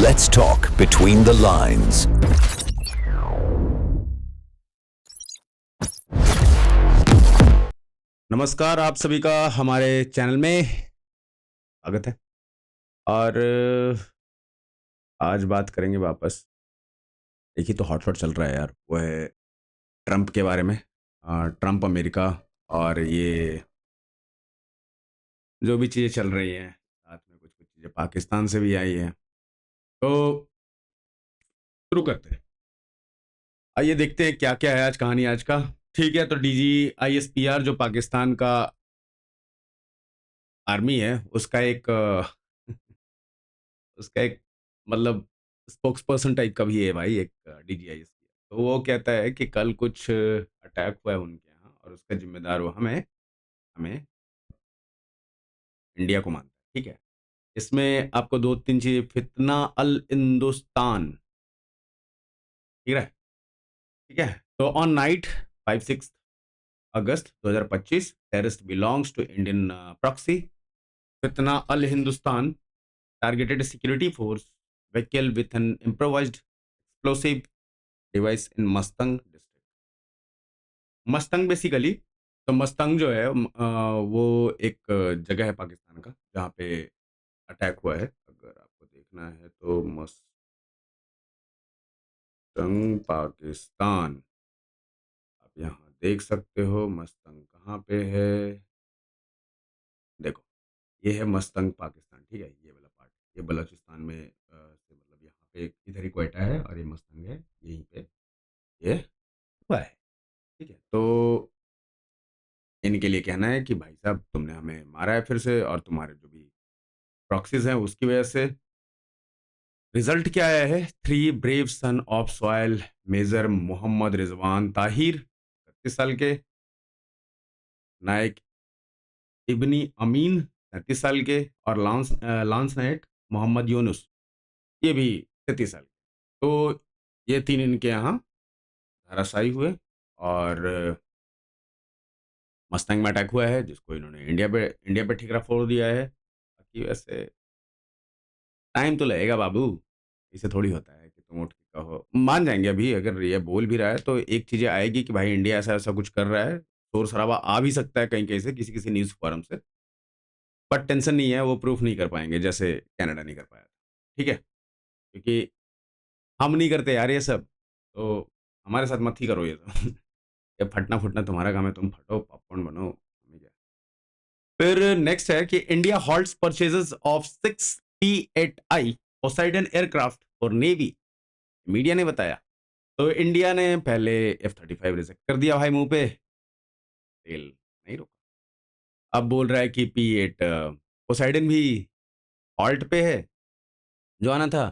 Let's talk between the lines. नमस्कार आप सभी का हमारे चैनल में स्वागत है। और आज बात करेंगे वापस, एक ही तो हॉट चल रहा है यार, वो है ट्रम्प के बारे में। ट्रम्प अमेरिका और ये जो भी चीज़ें चल रही हैं, साथ में कुछ कुछ चीज़ें पाकिस्तान से भी आई हैं। तो शुरू करते हैं, आइए देखते हैं क्या क्या है आज कहानी आज का। ठीक है, तो DGISPR जो पाकिस्तान का आर्मी है उसका एक उसका एक मतलब स्पोक्स पर्सन टाइप का भी है भाई, एक DGISPR। तो वो कहता है कि कल कुछ अटैक हुआ है उनके यहाँ और उसका जिम्मेदार वो हमें हमें इंडिया को मानता है। ठीक है, इसमें आपको दो तीन चीजें, फितना अल हिंदुस्तान, ठीक है। ठीक है, तो ऑन नाइट 5-6 अगस्त 2025 terrorist belongs to Indian proxy Fitna al Hindustan targeted a security force vehicle with an improvised explosive device in Mustang district. Mustang basically, तो मस्तंग जो है वो एक जगह है पाकिस्तान का जहाँ पे अटैक हुआ है। अगर आपको देखना है तो मस्तंग पाकिस्तान, आप यहाँ देख सकते हो मस्तंग कहाँ पे है। देखो, ये है मस्तंग पाकिस्तान, ठीक है। ये वाला पार्ट, ये बलूचिस्तान में से मतलब यहाँ पे इधर ही क्वेटा है और ये मस्तंग है, यहीं पे ये हुआ है। ठीक है, तो इनके लिए कहना है कि भाई साहब तुमने हमें मारा है फिर से, और तुम्हारे जो भी प्रॉक्सीज हैं उसकी वजह से। रिजल्ट क्या आया है? 3 brave son of soil major Mohammad Rizwan Tahir 36 साल के, नायक इब्नी अमीन 37 साल के, और लांस नायक मोहम्मद यूनुस, ये भी 33 साल के। तो ये तीन इनके यहाँ धराशायी हुए और मस्तंग में अटैक हुआ है, जिसको इन्होंने इंडिया पे ठिकरा फोड़ दिया है। बाकी वैसे टाइम तो लगेगा बाबू, इसे थोड़ी होता है कि तुम उठ के कहो, मान जाएंगे। अभी अगर ये बोल भी रहा है तो एक चीजें आएगी कि भाई इंडिया ऐसा ऐसा कुछ कर रहा है, शोर शराबा आ भी सकता है कहीं कहीं से, किसी किसी न्यूज फोरम से। बट टेंशन नहीं है, वो प्रूफ नहीं कर पाएंगे जैसे कनाडा नहीं कर पाया था। ठीक है, क्योंकि हम नहीं करते यार ये सब, तो हमारे साथ मत ही करो ये सब। ये फटना फुटना तुम्हारा काम है, तुम फटो पॉपकॉर्न बनो, हमें क्या। फिर नेक्स्ट है कि India halts purchases of 6P-8I Poseidon aircraft for navy, media ने बताया। तो इंडिया ने पहले F-35 रिजेक्ट कर दिया भाई, मुंह पे तेल नहीं रोका। अब बोल रहा है कि P-8 पोसाइडन भी हॉल्ट पे है, जो आना था।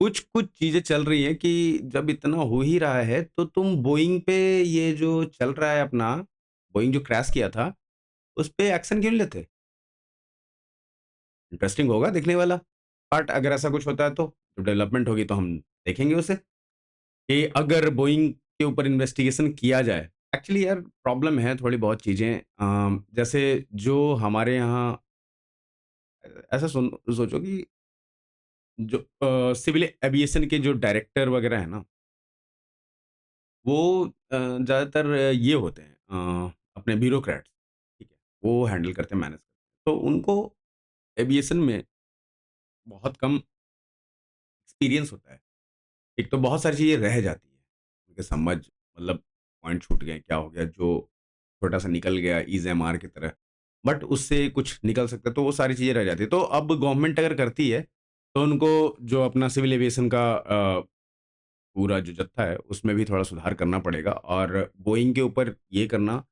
कुछ कुछ चीजें चल रही हैं कि जब इतना हो ही रहा है तो तुम बोइंग पे, ये जो चल रहा है अपना, बोइंग जो क्रैश किया था उस पे एक्शन क्यों नहीं लेते? इंटरेस्टिंग होगा देखने वाला पार्ट, अगर ऐसा कुछ होता है तो जो डेवलपमेंट होगी तो हम देखेंगे उसे, कि अगर बोइंग के ऊपर इन्वेस्टिगेशन किया जाए। एक्चुअली यार प्रॉब्लम है थोड़ी बहुत चीज़ें, जैसे जो हमारे यहाँ ऐसा सोचो कि जो सिविल एविएशन के जो डायरेक्टर वगैरह है ना, वो ज़्यादातर ये होते हैं अपने ब्यूरोक्रेट्स, ठीक है। वो हैंडल करते हैं, मैनेज करते हैं, तो उनको एविएशन में बहुत कम एक्सपीरियंस होता है। एक तो बहुत सारी चीज़ें रह जाती हैं, उनके समझ मतलब पॉइंट छूट गए, क्या हो गया, जो छोटा-सा निकल गया ईज़-एम-आर की तरह, बट उससे कुछ निकल सकता है, तो वो सारी चीज़ें रह जाती हैं। तो अब गवर्नमेंट अगर करती है, तो उनको जो अपना सिविल एविएशन का पूरा जो जत्था है, उसमें भी थोड़ा सुधार करना पड़ेगा, और बोइंग के ऊपर ये करना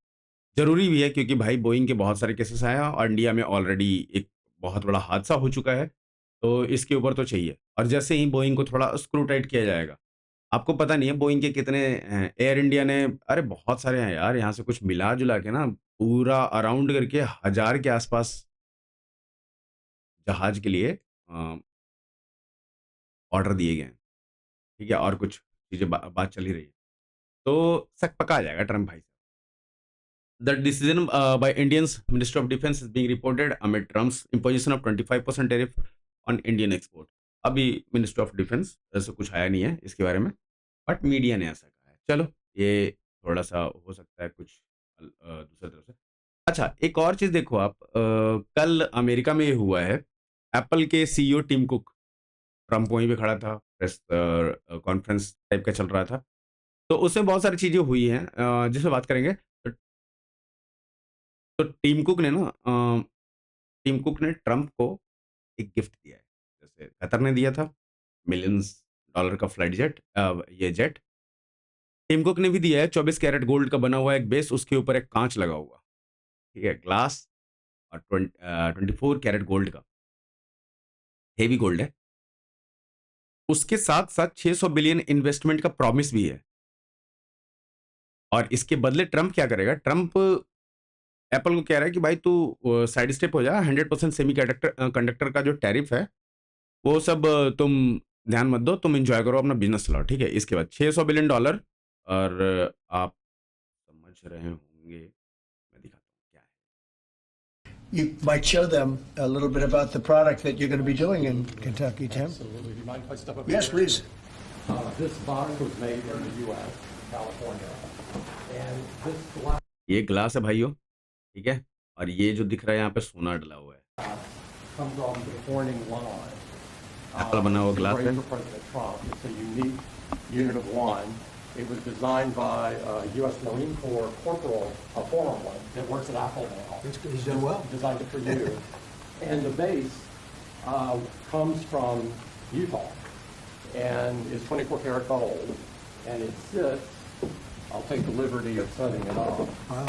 ज़रूरी भी है, क्योंकि भाई बोइंग के बहुत सारे केसेस आए हैं और इंडिया में ऑलरेडी एक बहुत बड़ा हादसा हो चुका है, तो इसके ऊपर तो चाहिए। और जैसे ही बोइंग को थोड़ा स्क्रू टाइट किया जाएगा, आपको पता नहीं है बोइंग के कितने एयर इंडिया ने, अरे बहुत सारे हैं यार, यहाँ से कुछ मिला-जुला के ना पूरा अराउंड करके 1000 के आसपास जहाज के लिए ऑर्डर दिए गए हैं, ठीक है? और कुछ चीज़ें बात चल ही रही है। तो सक पका जाएगा ट्रम्प भाई। The decision by Indian's Ministry of Defense is being reported amid Trump's imposition of 25% tariff on Indian export. अभी मिनिस्ट्री ऑफ डिफेंस ऐसा कुछ आया नहीं है इसके बारे में, बट मीडिया ने ऐसा कहा है। चलो, ये थोड़ा सा हो सकता है कुछ दूसरी तरफ से। अच्छा, एक और चीज़ देखो आप, कल अमेरिका में ये हुआ है, एप्पल के सीईओ टिम कुक, ट्रम्प वहीं पे खड़ा था, प्रेस कॉन्फ्रेंस टाइप का चल रहा था, तो उसमें बहुत सारी चीज़ें हुई हैं जिसमें बात करेंगे। तो टिम कुक ने ट्रम्प को एक गिफ्ट दिया है, जैसे कतर ने दिया था मिलियंस डॉलर का फ्लाइट जेट, ये जेट टिम कुक ने भी दिया है, 24 कैरेट गोल्ड का बना हुआ एक बेस, उसके ऊपर एक कांच लगा हुआ, ठीक है, ग्लास, और 24 कैरेट गोल्ड का, हेवी गोल्ड है। उसके साथ साथ 600 बिलियन इन्वेस्टमेंट का प्रॉमिस भी है। और इसके बदले ट्रम्प क्या करेगा, ट्रम्प एप्पल को कह रहा है कि भाई तू साइड स्टेप हो जा, 100% सेमी कंडक्टर का जो टैरिफ है वो सब तुम ध्यान मत दो, तुम एंजॉय करो, अपना बिजनेस चलाओ, ठीक है। इसके बाद $600 बिलियन, और आप समझ रहे होंगे, मैं दिखाता हूँ क्या है। You might show them a little bit about the product that you're going to be doing in Kentucky, Tim. Absolutely. Do you mind if I step up? Yes, here? please. This box was made in the U.S., California, and this glass ये glass है भाइयों, ठीक है, और ये जो दिख रहा है यहाँ पे सोना डला हुआ है, comes on the Corning line. Apple बना हुआ ग्लास Great है। for President Trump. It's a unique unit of one. It was designed by a U.S. Marine Corps corporal, a former one, that works at Apple now. That's good. He's done well. Designed it for you. And the base comes from Utah and is 24 karat gold. And it sits, I'll take the liberty of setting it up. Wow.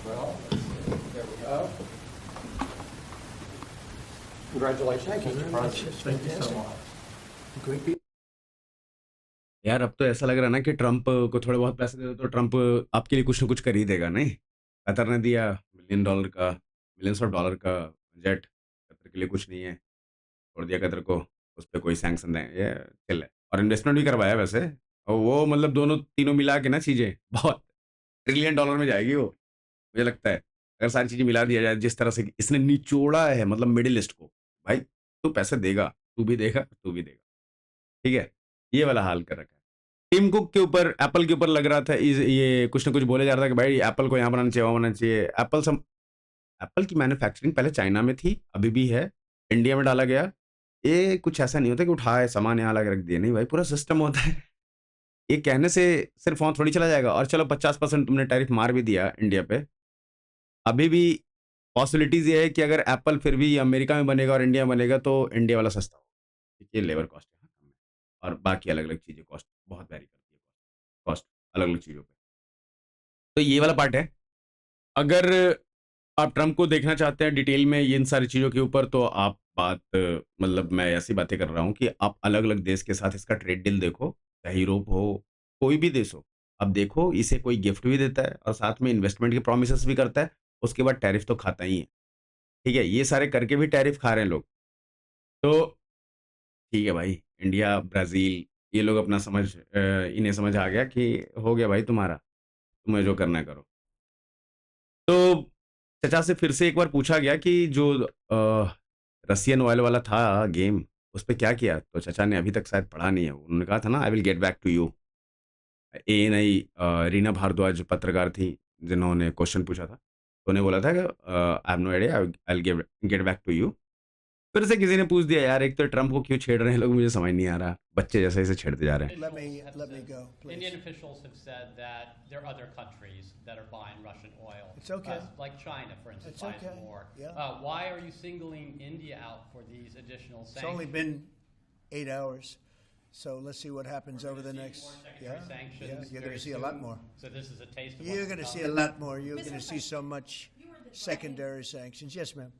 Well, let's see. There we go. Congratulations, Thank you Mr. very much. President. It's Thank you so fantastic. much. Great people. यार अब तो ऐसा लग रहा है ना कि Trump को थोड़े बहुत पैसे दे दो तो ट्रम्प आपके लिए कुछ ना कुछ कर ही देगा। नहीं, कतर ने दिया मिलियंस ऑफ डॉलर का जेट, कतर के लिए कुछ नहीं है, छोड़ दिया कतर को, उस पर कोई सैंक्शन दें, ये चिल है। और इन्वेस्टमेंट भी करवाया वैसे, और वो मतलब दोनों तीनों मिला के ना चीज़ें बहुत ट्रिलियन डॉलर में जाएगी वो, मुझे लगता है। अगर सारी चीज़ें मिला दिया जाए जिस तरह से इसने निचोड़ा है, मतलब मिडिल ईस्ट को, भाई तू पैसे देगा, तू भी देगा, तू भी देगा, ठीक है, ये वाला हाल कर रखा है। टिम कुक के ऊपर, एप्पल के ऊपर लग रहा था ये कुछ ना कुछ बोले जा रहा था कि भाई एप्पल को यहाँ बनाना चाहिए, वहाँ बनाना चाहिए। एप्पल की मैन्युफैक्चरिंग पहले चाइना में थी, अभी भी है, इंडिया में डाला गया। ये कुछ ऐसा नहीं होता कि उठाए सामान यहाँ ला के रख दिया, नहीं भाई, पूरा सिस्टम होता है। ये कहने से सिर्फ वहाँ थोड़ी चला जाएगा। और चलो 50% तुमने टैरिफ मार भी दिया इंडिया पे, अभी भी पॉसिबिलिटीज ये है कि अगर एप्पल फिर भी अमेरिका में बनेगा और इंडिया में बनेगा तो इंडिया वाला सस्ता होगा, क्योंकि लेबर कॉस्ट है कम है, और बाकी अलग अलग चीज़ें कॉस्ट बहुत वैरी करती है, कॉस्ट अलग अलग चीज़ों पे। तो ये वाला पार्ट है। अगर आप ट्रम्प को देखना चाहते हैं डिटेल में इन सारी चीज़ों के ऊपर, तो आप बात मतलब मैं ऐसी बातें कर रहा हूँ कि आप अलग अलग देश के साथ इसका ट्रेड डील देखो, चाहे यूरोप हो, कोई भी देश हो, अब देखो इसे कोई गिफ्ट भी देता है और साथ में इन्वेस्टमेंट के प्रोमिस भी करता है, उसके बाद टैरिफ तो खाता ही है, ठीक है। ये सारे करके भी टैरिफ खा रहे हैं लोग, तो ठीक है भाई, इंडिया, ब्राज़ील, ये लोग अपना इन्हें समझ आ गया कि हो गया भाई तुम्हारा, तुम्हें जो करना है करो। तो चचा से फिर से एक बार पूछा गया कि जो रशियन ऑयल वाला था गेम, उस पे क्या किया? तो चचा ने अभी तक शायद पढ़ा नहीं है। उन्होंने कहा था ना, I will get back to you. ANI Reena Bhardwaj पत्रकार थी, जिन्होंने क्वेश्चन पूछा था, तो उन्हें बोला था कि I have no idea, I will get back to you. फिर से किसी ने पूछ दिया, यार एक तो ट्रम्प को क्यों छेड़ रहे हैं लोग, मुझे समझ नहीं आ रहा, बच्चे जैसे इसे छेड़ते जा रहे हैं। Let me go, please. Indian officials have said that there are other countries that are buying Russian oil. It's okay. Like China, for instance, It's buys okay. more. Yeah. Why are you singling India out for these additional It's only sanctions? been 8 hours, so let's see what happens over the See next. more secondary sanctions You're going very to see a lot soon. more. So this is a taste of You're what's going to to see a come. lot more. You're going to see so much secondary sanctions. Yes, ma'am.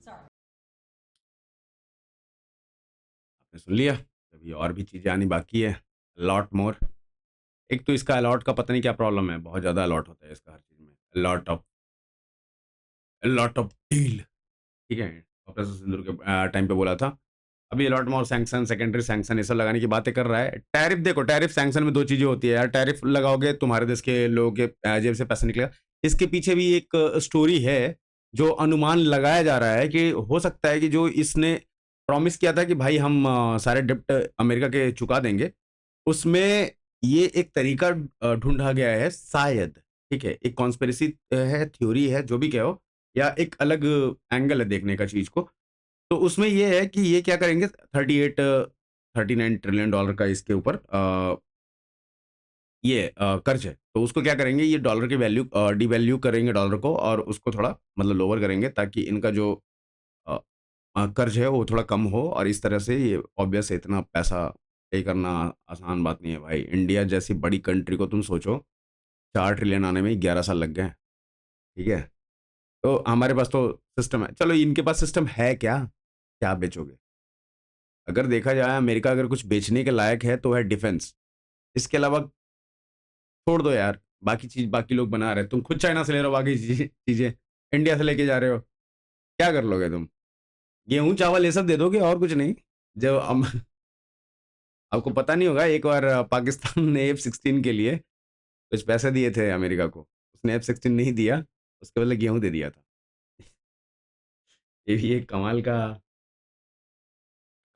आपने सुन लिया, अभी और भी चीज़ें आनी बाकी है, lot more. एक तो इसका अलॉट का पता नहीं क्या प्रॉब्लम है, बहुत ज़्यादा अलॉट होता है इसका हर चीज़ में, लॉट ऑफ डील, ठीक है। ऑपरेशन सिंदूर के टाइम पे बोला था, अभी lot more sanction, secondary sanction, ये सब लगाने की बातें कर रहा है। टैरिफ देखो, टैरिफ सैंक्शन में दो चीज़ें होती है यार, टैरिफ लगाओगे तुम्हारे देश के लोगों के जेब से पैसा निकलेगा। इसके पीछे भी एक स्टोरी है जो अनुमान लगाया जा रहा है कि हो सकता है कि जो इसने प्रॉमिस किया था कि भाई हम सारे डेब्ट अमेरिका के चुका देंगे, उसमें ये एक तरीका ढूँढा गया है शायद, ठीक है? एक कॉन्स्पिरेसी है, थ्योरी है, जो भी कहो, या एक अलग एंगल है देखने का चीज़ को। तो उसमें ये है कि ये क्या करेंगे, 38 39 ट्रिलियन डॉलर का इसके ऊपर ये कर्ज है। तो उसको क्या करेंगे, ये डॉलर की वैल्यू डिवैल्यू करेंगे डॉलर को, और उसको थोड़ा मतलब लोअर करेंगे, ताकि इनका जो अ कर्ज है वो थोड़ा कम हो, और इस तरह से ये ऑब्वियस है, इतना पैसा पे करना आसान बात नहीं है भाई। इंडिया जैसी बड़ी कंट्री को तुम सोचो, 4 ट्रिलियन आने में ही 11 साल लग गए, ठीक है? तो हमारे पास तो सिस्टम है। चलो इनके पास सिस्टम है क्या? क्या बेचोगे? अगर देखा जाए, अमेरिका अगर कुछ बेचने के लायक है तो है डिफेंस। इसके अलावा छोड़ दो यार, बाकी चीज़ बाकी लोग बना रहे हैं। तुम खुद चाइना से ले रहे हो बाकी चीज़ें, इंडिया से लेके जा रहे हो, क्या कर लोगे तुम? गेहूँ, चावल ये सब दे दोगे और कुछ नहीं। जो आपको पता नहीं होगा, एक बार पाकिस्तान ने F-16 के लिए कुछ पैसे दिए थे अमेरिका को, उसने F-16 नहीं दिया, उसके बदले गेहूँ दे दिया था। ये भी एक कमाल का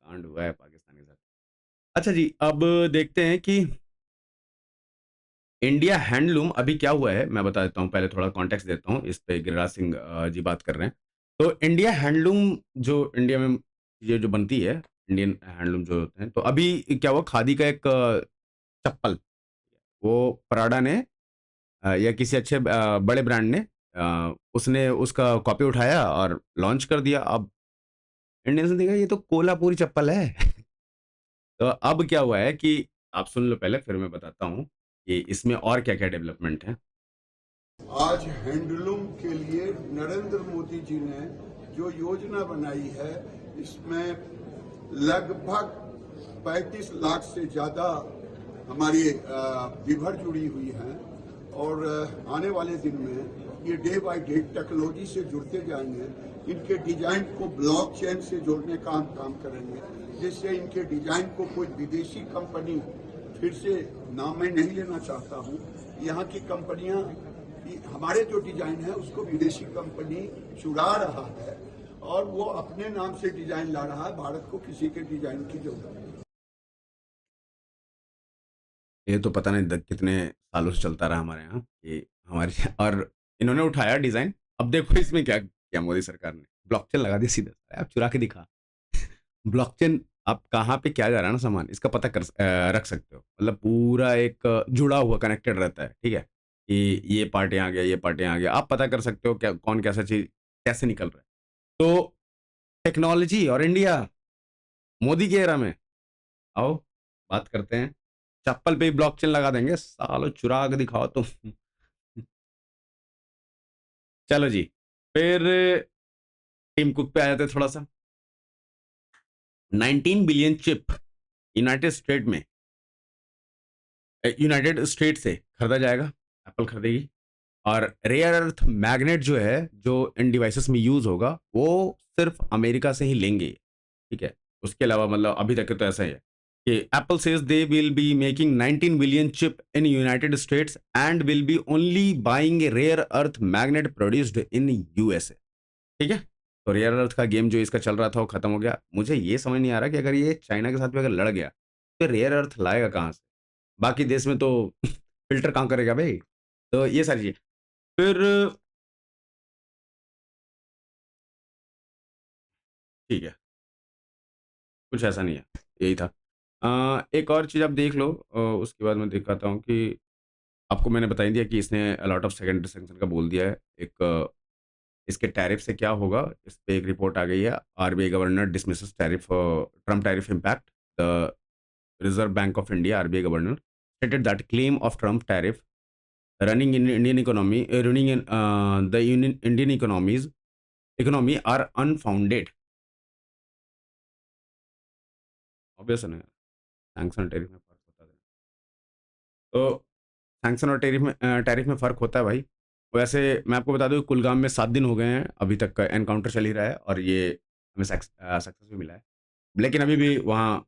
कांड हुआ है पाकिस्तान के साथ। अच्छा जी, अब देखते हैं कि इंडिया हैंडलूम अभी क्या हुआ है, मैं बता देता हूँ, पहले थोड़ा कॉन्टेक्स्ट देता हूँ, इस पे गिरिराज सिंह जी बात कर रहे हैं। तो इंडिया हैंडलूम जो इंडिया में ये जो बनती है, इंडियन हैंडलूम जो होते हैं, तो अभी क्या हुआ, खादी का एक चप्पल, वो पराडा ने या किसी अच्छे बड़े ब्रांड ने उसने उसका कॉपी उठाया और लॉन्च कर दिया। अब इंडियंस ने देखा ये तो कोल्हापुरी चप्पल है। तो अब क्या हुआ है कि आप सुन लो पहले, फिर मैं बताता हूँ कि इसमें और क्या-क्या डेवलपमेंट है। आज हैंडलूम के लिए नरेंद्र मोदी जी ने जो योजना बनाई है, इसमें लगभग 35 लाख से ज्यादा हमारी विभर जुड़ी हुई हैं, और आने वाले दिन में ये डे बाय डे टेक्नोलॉजी से जुड़ते जाएंगे। इनके डिजाइन को ब्लॉकचेन से जोड़ने का हम काम करेंगे, जिससे इनके डिजाइन को कोई विदेशी कंपनी, फिर से नाम मैं नहीं लेना चाहता हूँ, यहाँ की कंपनियां हमारे जो डिजाइन है उसको विदेशी कंपनी चुरा रहा है, और वो अपने नाम से डिजाइन ला रहा है। भारत को किसी के डिजाइन की जरूरत नहीं। ये तो पता नहीं कितने सालों से चलता रहा हमारे यहाँ, ये हमारे और इन्होंने उठाया डिजाइन। अब देखो इसमें क्या किया मोदी सरकार ने, ब्लॉकचेन लगा दिया सीधा। आप चुरा के दिखा। ब्लॉकचेन, आप कहाँ पे क्या जा रहा है ना सामान, इसका पता रख सकते हो। मतलब पूरा एक जुड़ा हुआ कनेक्टेड रहता है, ठीक है? कि ये पार्ट यहाँ गया, ये पार्ट यहाँ गया, आप पता कर सकते हो क्या कौन कैसा चीज कैसे निकल रहा है। तो टेक्नोलॉजी और इंडिया मोदी के एरा में, आओ बात करते हैं। चप्पल पे ही ब्लॉकचेन लगा देंगे, सालो चुरा के दिखाओ तुम। चलो जी, फिर टीम कुक पे आ जाते हैं थोड़ा सा। 19 बिलियन चिप यूनाइटेड स्टेट से खरीदा जाएगा, एप्पल खरीदेगी। और रेयर अर्थ मैग्नेट जो है, जो इन डिवाइसेस में यूज होगा, वो सिर्फ अमेरिका से ही लेंगे, ठीक है? उसके अलावा मतलब अभी तक तो ऐसा ही है कि Apple says they will be making 19 billion chip in United States and will be only buying a rare earth magnet produced in USA, ठीक है? तो रेयर अर्थ का गेम जो इसका चल रहा था वो खत्म हो गया। मुझे ये समझ नहीं आ रहा कि अगर ये चाइना के साथ भी अगर लड़ गया तो रेयर अर्थ लाएगा कहाँ से? बाकी देश में तो फिल्टर कहाँ करेगा भाई? तो ये सारी चीज। फिर ठीक है, कुछ ऐसा नहीं है, यही था। एक और चीज़ आप देख लो, उसके बाद मैं दिखाता हूँ कि आपको मैंने बता ही दिया कि इसने अलॉट ऑफ सेकेंडरी सेक्शन का बोल दिया है। एक इसके टैरिफ से क्या होगा, इस पे एक रिपोर्ट आ गई है। RBI governor dismisses tariff Trump tariff impact. The reserve bank of India RBI governor stated that claim of Trump tariff running in Indian economy, running in the Indian economy are unfounded. Obvious है ना, sanction और tariff में फर्क होता है। तो sanction और tariff में फ़र्क होता है भाई। वैसे मैं आपको बता दूँ, कुलगाम में 7 दिन हो गए हैं, अभी तक का एनकाउंटर चल ही रहा है, और ये हमें सक्सेस भी मिला है। लेकिन अभी भी वहाँ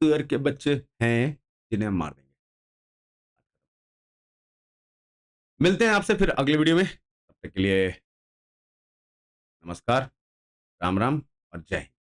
सुअर के बच्चे हैं जिन्हें हम मार देंगे। मिलते हैं आपसे फिर अगले वीडियो में, तब तक के लिए नमस्कार, राम राम और जय हिंद।